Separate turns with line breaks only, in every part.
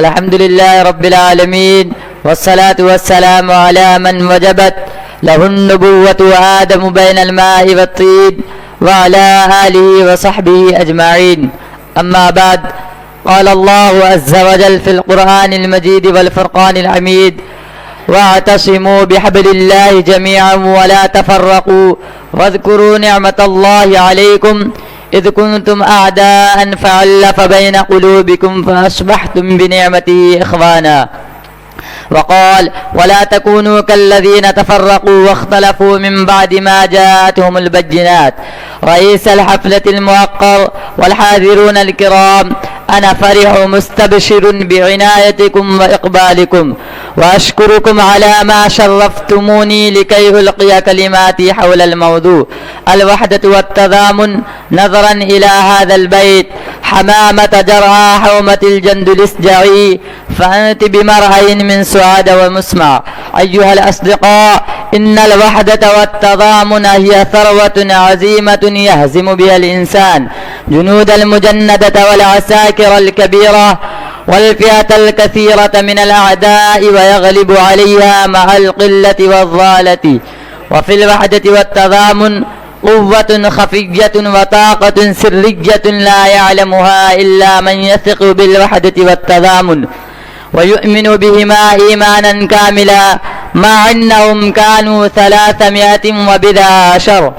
الحمد لله رب العالمين، والصلاة والسلام على من وجبت له النبوة وآدم بين الماء والطين وعلى آله وصحبه أجمعين. أما بعد، قال الله عز وجل في القرآن المجيد والفرقان الحميد: واعتصموا بحبل الله جميعا ولا تفرقوا واذكروا نعمة الله عليكم إذ كنتم أعداء فألف بين قلوبكم فأصبحتم بنعمته إخوانا. وقال: ولا تكونوا كالذين تفرقوا واختلفوا من بعد ما جاءتهم البينات. رئيس الحفلة الموقر والحاضرون الكرام، أنا فرح مستبشر بعنايتكم وإقبالكم، وأشكركم على ما شرفتموني لكي ألقي كلماتي حول الموضوع الوحدة والتضامن، نظرا إلى هذا البيت: حمامة جرعى حومة الجند الإسجعي، فأنت بمرعين من سعاد ومسمع. أيها الأصدقاء، إن الوحدة والتضامن هي ثروة عظيمة يهزم بها الإنسان جنود المجندة والعساكر الكبيرة والفئة الكثيرة من الأعداء، ويغلب عليها مع القلة والضالة. وفي الوحدة والتضامن قوة خفية وطاقة سرية لا يعلمها إلا من يثق بالوحدة والتضامن ويؤمن بهما إيمانا كاملا، مع أنهم كانوا 300 وبضع عشر،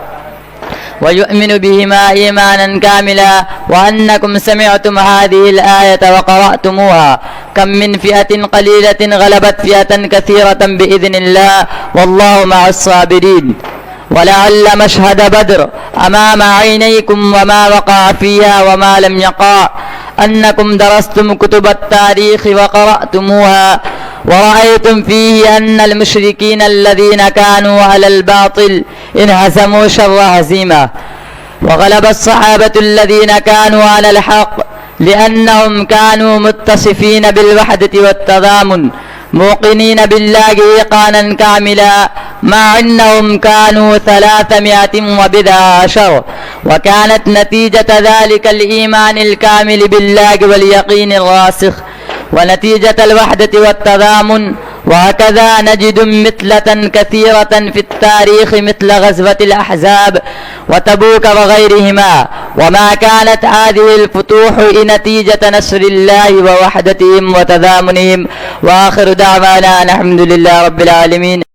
ويؤمن بهما إيمانا كاملا. وأنكم سمعتم هذه الآية وقرأتموها: كم من فئة قليلة غلبت فئة كثيرة بإذن الله والله مع الصابرين. ولعل مشهد بدر أمام عينيكم وما وقع فيها وما لم يقع، أنكم درستم كتب التاريخ وقرأتموها ورأيتم فيه أن المشركين الذين كانوا على الباطل انهزموا شر هزيمة، وغلب الصحابة الذين كانوا على الحق لأنهم كانوا متصفين بالوحدة والتضامن موقنين بالله إيقانا كاملا، مع أنهم كانوا 300 وبضع عشر. وكانت نتيجة ذلك الإيمان الكامل بالله واليقين الراسخ ونتيجة الوحدة والتضامن. وهكذا نجد مثلة كثيرة في التاريخ مثل غزوة الأحزاب وتبوك وغيرهما. وما كانت هذه الفتوح نتيجة نصر الله ووحدتهم وتضامنهم. وآخر دعوانا الحمد لله رب العالمين.